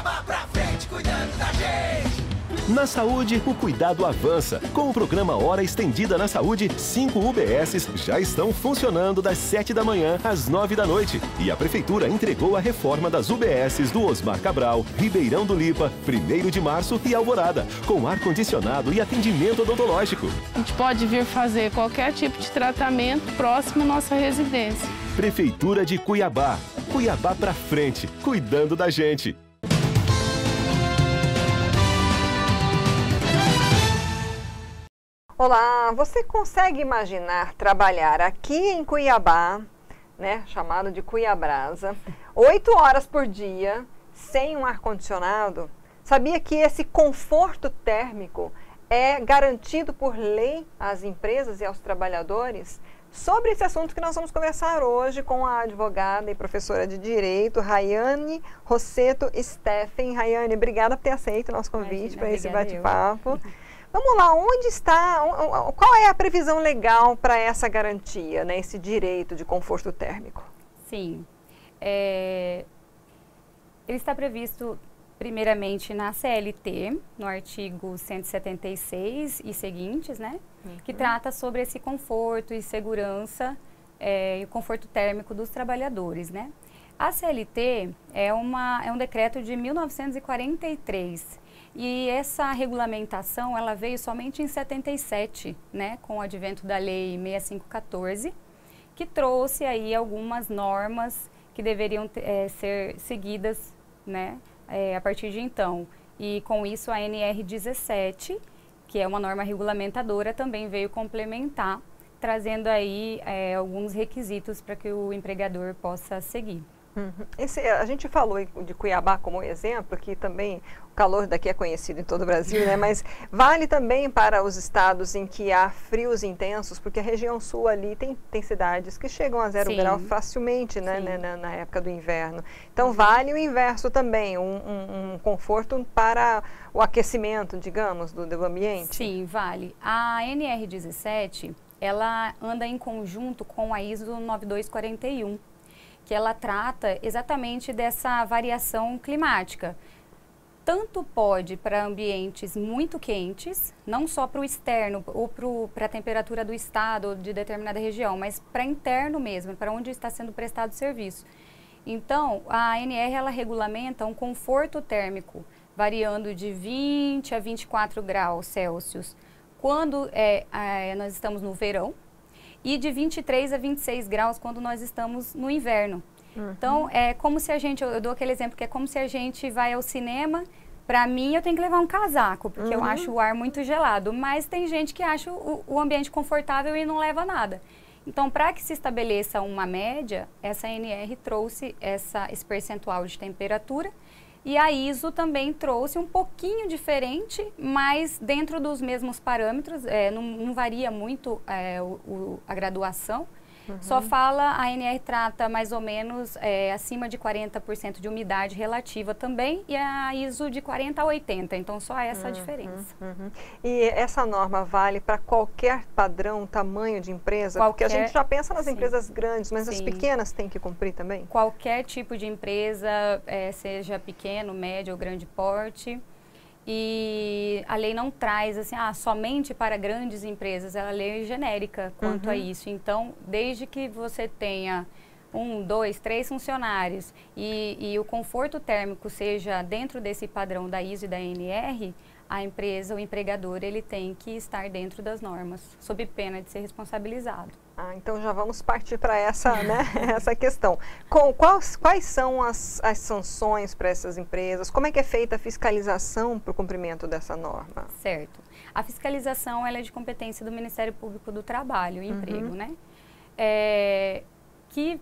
Cuiabá pra frente, cuidando da gente. Na saúde, o cuidado avança. Com o programa Hora Estendida na Saúde, 5 UBSs já estão funcionando das 7 da manhã às 9 da noite. E a Prefeitura entregou a reforma das UBSs do Osmar Cabral, Ribeirão do Lipa, 1º de Março e Alvorada, com ar-condicionado e atendimento odontológico. A gente pode vir fazer qualquer tipo de tratamento próximo à nossa residência. Prefeitura de Cuiabá. Cuiabá pra frente, cuidando da gente. Olá, você consegue imaginar trabalhar aqui em Cuiabá, né, chamado de Cuiabrasa, 8 horas por dia, sem um ar-condicionado? Sabia que esse conforto térmico é garantido por lei às empresas e aos trabalhadores? Sobre esse assunto que nós vamos conversar hoje com a advogada e professora de Direito, Rayane Rossetto Steffen. Rayane, obrigada por ter aceito o nosso convite para esse bate-papo. Vamos lá, onde está, qual é a previsão legal para essa garantia, né, esse direito de conforto térmico? Sim, ele está previsto primeiramente na CLT, no artigo 176 e seguintes, né, que trata sobre esse conforto e segurança e o conforto térmico dos trabalhadores, né. A CLT é um decreto de 1943, e essa regulamentação, ela veio somente em 77, né, com o advento da Lei 6514, que trouxe aí algumas normas que deveriam ser seguidas, né, a partir de então. E com isso a NR 17, que é uma norma regulamentadora, também veio complementar, trazendo aí alguns requisitos para que o empregador possa seguir. A gente falou de Cuiabá como exemplo, que também o calor daqui é conhecido em todo o Brasil, né? Mas vale também para os estados em que há frios intensos, porque a região sul ali tem cidades que chegam a 0 grau facilmente, né? Na época do inverno. Então vale o inverso também, um conforto para o aquecimento, digamos, do ambiente? Sim, vale. A NR17, ela anda em conjunto com a ISO 9241. Que ela trata exatamente dessa variação climática. Tanto pode para ambientes muito quentes, não só para o externo ou para a temperatura do estado ou de determinada região, mas para interno mesmo, para onde está sendo prestado serviço. Então, a ANR ela regulamenta um conforto térmico, variando de 20 a 24 graus Celsius, quando nós estamos no verão, e de 23 a 26 graus quando nós estamos no inverno. Então, é como se a gente, eu dou aquele exemplo, que é como se a gente vai ao cinema, para mim eu tenho que levar um casaco, porque eu acho o ar muito gelado, mas tem gente que acha o ambiente confortável e não leva nada. Então, para que se estabeleça uma média, essa NR trouxe esse percentual de temperatura, e a ISO também trouxe um pouquinho diferente, mas dentro dos mesmos parâmetros, não varia muito a graduação. Só fala, a ANR trata mais ou menos acima de 40% de umidade relativa também, e a ISO de 40 a 80, então só essa a diferença. E essa norma vale para qualquer padrão, tamanho de empresa? Porque a gente já pensa nas empresas grandes, mas as pequenas têm que cumprir também? Qualquer tipo de empresa, seja pequeno, médio ou grande porte. E a lei não traz assim, somente para grandes empresas, a lei é genérica quanto a isso. Então, desde que você tenha 1, 2, 3 funcionários e o conforto térmico seja dentro desse padrão da ISO e da ANR, a empresa, o empregador, ele tem que estar dentro das normas, sob pena de ser responsabilizado. Então já vamos partir para essa, né, essa questão. Quais são as sanções para essas empresas? Como é que é feita a fiscalização para o cumprimento dessa norma? Certo. A fiscalização ela é de competência do Ministério Público do Trabalho e Emprego, né? Que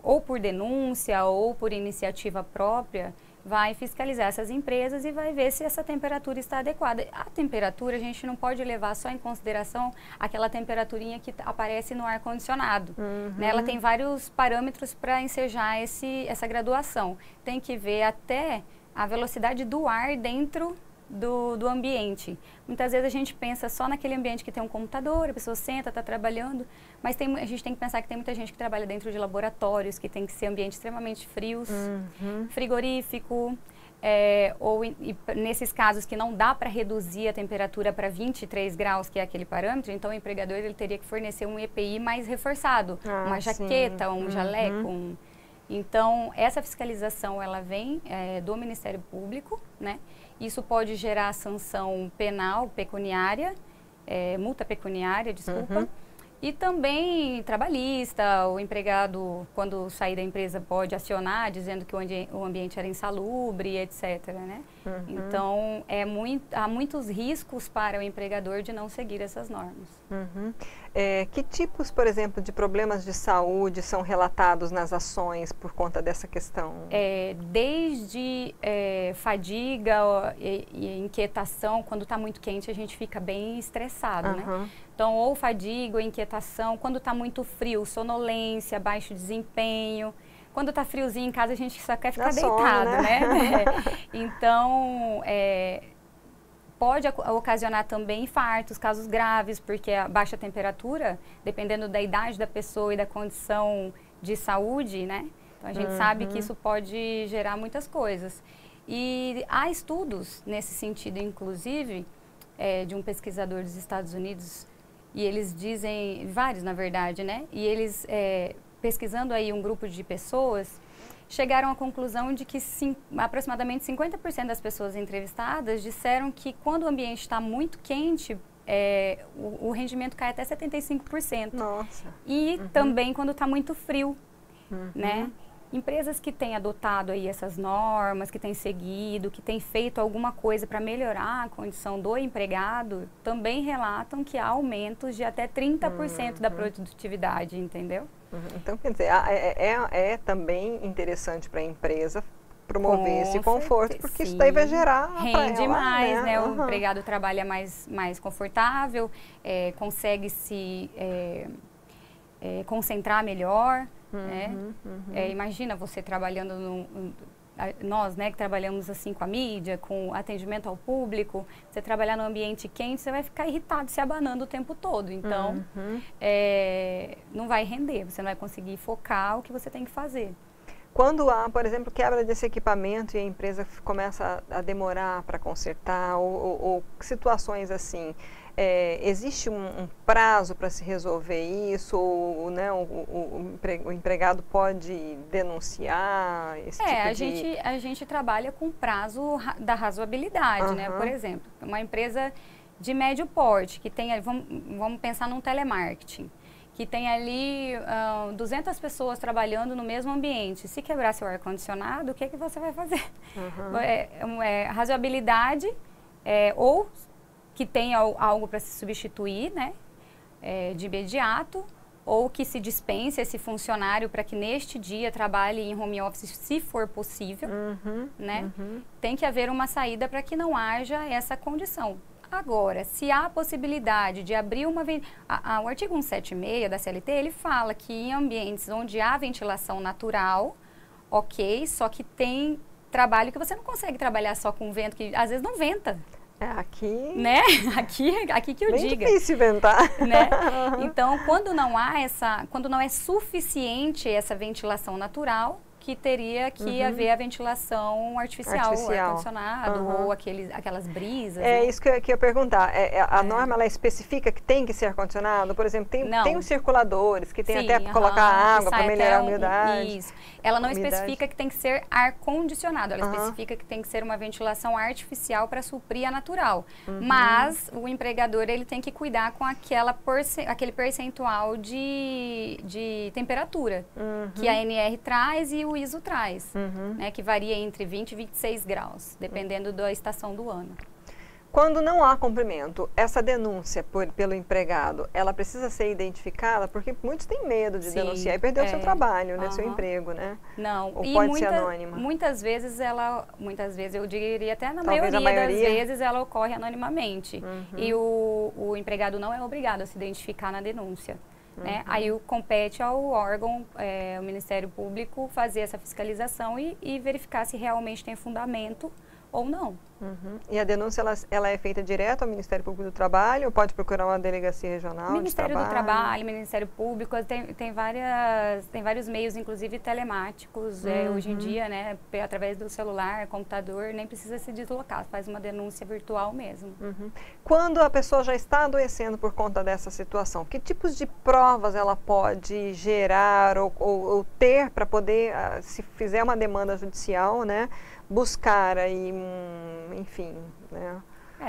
ou por denúncia ou por iniciativa própria vai fiscalizar essas empresas e vai ver se essa temperatura está adequada. A temperatura a gente não pode levar só em consideração aquela temperaturinha que aparece no ar-condicionado. Né? Ela tem vários parâmetros para ensejar essa graduação. Tem que ver até a velocidade do ar dentro do ambiente. Muitas vezes a gente pensa só naquele ambiente que tem um computador, a pessoa senta, está trabalhando, mas a gente tem que pensar que tem muita gente que trabalha dentro de laboratórios, que tem que ser ambientes extremamente frios, frigorífico, Nesses casos que não dá para reduzir a temperatura para 23 graus, que é aquele parâmetro, então o empregador ele teria que fornecer um EPI mais reforçado, uma jaqueta, um jaleco. Então, essa fiscalização ela vem do Ministério Público, né? Isso pode gerar sanção penal, pecuniária, multa pecuniária, desculpa. E também trabalhista, o empregado, quando sair da empresa, pode acionar, dizendo que o ambiente era insalubre, etc. Né? Então, há muitos riscos para o empregador de não seguir essas normas. Que tipos, por exemplo, de problemas de saúde são relatados nas ações por conta dessa questão? Desde fadiga e inquietação, quando está muito quente, a gente fica bem estressado, né? Então, ou fadiga ou inquietação, quando está muito frio, sonolência, baixo desempenho. Quando está friozinho em casa, a gente só quer ficar deitado, né? Então, pode ocasionar também infartos, casos graves, porque a baixa temperatura, dependendo da idade da pessoa e da condição de saúde, né? Então, a gente sabe que isso pode gerar muitas coisas. E há estudos nesse sentido, inclusive, de um pesquisador dos Estados Unidos, e eles dizem, vários na verdade, né? E eles, pesquisando aí um grupo de pessoas, chegaram à conclusão de que aproximadamente 50% das pessoas entrevistadas disseram que quando o ambiente está muito quente, o rendimento cai até 75%. Nossa! E também quando está muito frio, né? Empresas que têm adotado aí essas normas, que têm seguido, que têm feito alguma coisa para melhorar a condição do empregado, também relatam que há aumentos de até 30% da produtividade, entendeu? Então, quer dizer, é também interessante para a empresa promover esse conforto, porque isso daí vai gerar rende mais, né? O empregado trabalha mais confortável, consegue se concentrar melhor. Imagina você trabalhando nós, né, que trabalhamos assim com a mídia, com atendimento ao público, você trabalhar num ambiente quente, você vai ficar irritado, se abanando o tempo todo. Então, não vai render, você não vai conseguir focar o que você tem que fazer. Quando há, por exemplo, quebra desse equipamento e a empresa começa a demorar para consertar, ou situações assim, existe um prazo para se resolver isso? Ou, né, o empregado pode denunciar esse tipo a gente trabalha com prazo da razoabilidade, né? Por exemplo, uma empresa de médio porte, que tem, vamos pensar num telemarketing, que tem ali 200 pessoas trabalhando no mesmo ambiente. Se quebrar seu ar-condicionado, o que é que você vai fazer? Razoabilidade, ou que tenha algo para se substituir, né, de imediato, ou que se dispense esse funcionário para que neste dia trabalhe em home office, se for possível, né? Tem que haver uma saída para que não haja essa condição. Agora, se há a possibilidade de abrir uma... O artigo 176 da CLT, ele fala que em ambientes onde há ventilação natural, ok, só que tem trabalho que você não consegue trabalhar só com vento, que às vezes não venta. Aqui... Né? Aqui que eu bem diga. Difícil ventar. Né? Então, quando não é suficiente essa ventilação natural, que teria que haver a ventilação artificial. O ar-condicionado ou aquelas brisas. É, né? Isso que eu ia perguntar. A norma, ela especifica que tem que ser ar-condicionado? Por exemplo, tem os circuladores que tem até para colocar água, para melhorar a umidade. Isso. Ela não especifica que tem que ser ar-condicionado, ela especifica que tem que ser uma ventilação artificial para suprir a natural. Mas o empregador, ele tem que cuidar com aquele percentual de temperatura que a ANR traz e o ISO traz, né, que varia entre 20 e 26 graus, dependendo da estação do ano. Quando não há cumprimento, essa denúncia pelo empregado, ela precisa ser identificada? Porque muitos têm medo de denunciar e perder o seu trabalho, né, seu emprego, né? Não. Ou pode ser anônima? Muitas vezes eu diria até na maioria das vezes, ela ocorre anonimamente. E o empregado não é obrigado a se identificar na denúncia. Né? Aí compete ao órgão, o Ministério Público, fazer essa fiscalização e verificar se realmente tem fundamento ou não. E a denúncia, ela é feita direto ao Ministério Público do Trabalho ou pode procurar uma delegacia regional Ministério do Trabalho, Ministério Público, tem vários meios, inclusive telemáticos, hoje em dia, né, através do celular, computador, nem precisa se deslocar, faz uma denúncia virtual mesmo. Quando a pessoa já está adoecendo por conta dessa situação, que tipos de provas ela pode gerar ou ter para poder, se fizer uma demanda judicial, né, buscar aí, enfim, né?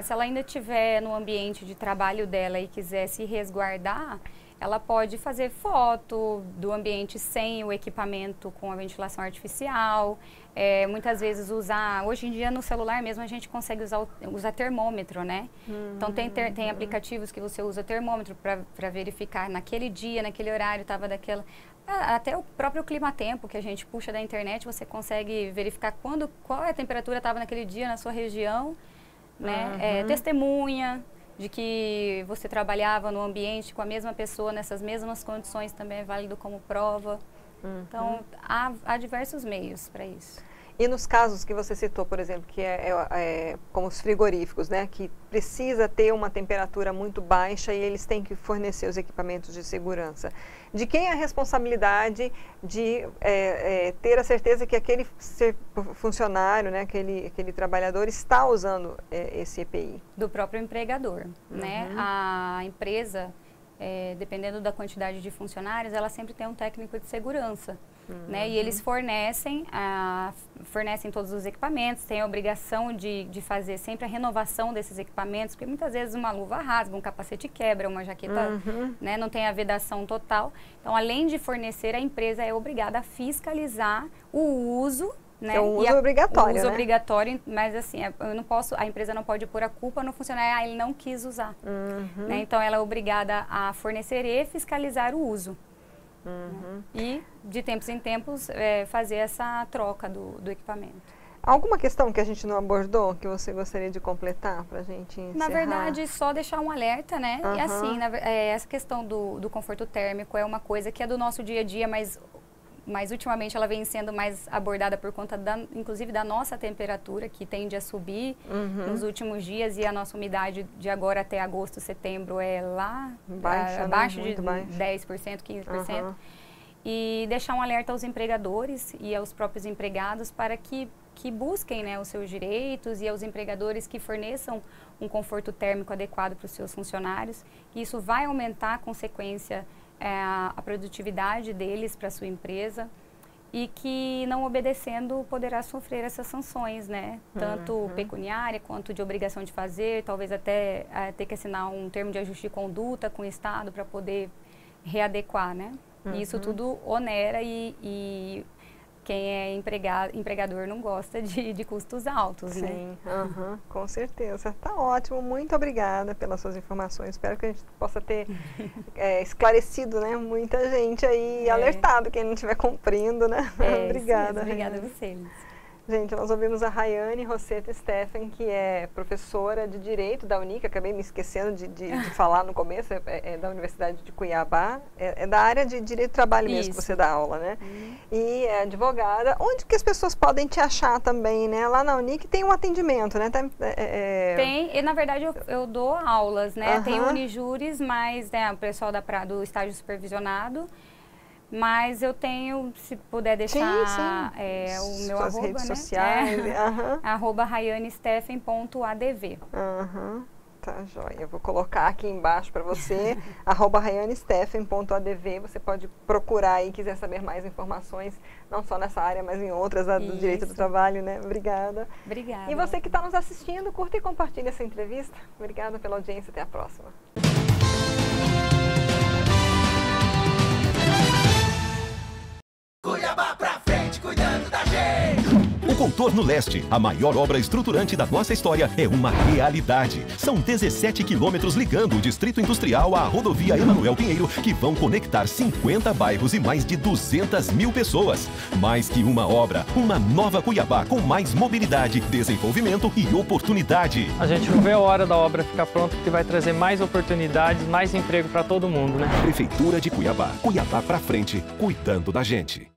Se ela ainda estiver no ambiente de trabalho dela e quiser se resguardar, ela pode fazer foto do ambiente sem o equipamento com a ventilação artificial, muitas vezes hoje em dia no celular mesmo a gente consegue usar termômetro, né? Então tem aplicativos que você usa termômetro para verificar naquele dia, naquele horário, estava daquela... Até o próprio clima-tempo que a gente puxa da internet, você consegue verificar qual a temperatura estava naquele dia na sua região, né? Testemunha de que você trabalhava no ambiente com a mesma pessoa nessas mesmas condições também é válido como prova. Então, há diversos meios para isso. E nos casos que você citou, por exemplo, que como os frigoríficos, né, que precisa ter uma temperatura muito baixa e eles têm que fornecer os equipamentos de segurança. De quem é a responsabilidade de ter a certeza que aquele funcionário, né, aquele trabalhador está usando esse EPI? Do próprio empregador, né? A empresa, dependendo da quantidade de funcionários, ela sempre tem um técnico de segurança. Né? E eles fornecem todos os equipamentos, têm a obrigação de fazer sempre a renovação desses equipamentos, porque muitas vezes uma luva rasga, um capacete quebra, uma jaqueta, né, não tem a vedação total. Então, além de fornecer, a empresa é obrigada a fiscalizar o uso, né? É um uso obrigatório, o uso né? obrigatório, mas assim, a empresa não pode pôr a culpa no funcionário, ele não quis usar. Né? Então, ela é obrigada a fornecer e fiscalizar o uso. E, de tempos em tempos, fazer essa troca do equipamento. Alguma questão que a gente não abordou, que você gostaria de completar para a gente encerrar? Na verdade, só deixar um alerta, né? E assim, essa questão do conforto térmico é uma coisa que é do nosso dia a dia, mas ultimamente ela vem sendo mais abordada por conta, inclusive, da nossa temperatura, que tende a subir nos últimos dias, e a nossa umidade de agora até agosto, setembro é lá abaixo de 10%, 15%. E deixar um alerta aos empregadores e aos próprios empregados para que busquem, né, os seus direitos, e aos empregadores que forneçam um conforto térmico adequado para os seus funcionários. Isso vai aumentar a consequência a produtividade deles para a sua empresa, e que, não obedecendo, poderá sofrer essas sanções, né? Tanto pecuniária quanto de obrigação de fazer, talvez até ter que assinar um termo de ajuste de conduta com o Estado para poder readequar, né? E isso tudo onera, e quem é empregador não gosta de custos altos, né? Sim, com certeza. Tá ótimo, muito obrigada pelas suas informações. Espero que a gente possa ter esclarecido, né, muita gente aí, alertado quem não estiver cumprindo, né? Obrigada. Obrigada a vocês. Gente, nós ouvimos a Rayane Rosseto Steffen, que é professora de Direito da Unic, acabei me esquecendo de falar no começo, é da Universidade de Cuiabá, é da área de Direito do Trabalho mesmo que você dá aula, né? E é advogada. Onde que as pessoas podem te achar também, né? Lá na Unic tem um atendimento, né? Tem, e na verdade eu dou aulas, né? Tem o Unijuris, mas né, o pessoal do estágio supervisionado. Mas eu tenho, se puder deixar o meu suas arroba, redes né? sociais. @rayanesteffen.adv. Tá, joia. Eu vou colocar aqui embaixo para você, @rayanesteffen.adv. Você pode procurar aí, quiser saber mais informações, não só nessa área, mas em outras, do direito do trabalho, né? Obrigada. Obrigada. E você que está nos assistindo, curta e compartilhe essa entrevista. Obrigada pela audiência. Até a próxima. Cuiabá pra frente, cuidando da gente. O Contorno Leste, a maior obra estruturante da nossa história, é uma realidade. São 17 quilômetros ligando o Distrito Industrial à rodovia Emanuel Pinheiro, que vão conectar 50 bairros e mais de 200 mil pessoas. Mais que uma obra, uma nova Cuiabá com mais mobilidade, desenvolvimento e oportunidade. A gente não vê a hora da obra ficar pronta, porque vai trazer mais oportunidades, mais emprego para todo mundo, né? Prefeitura de Cuiabá. Cuiabá pra frente, cuidando da gente.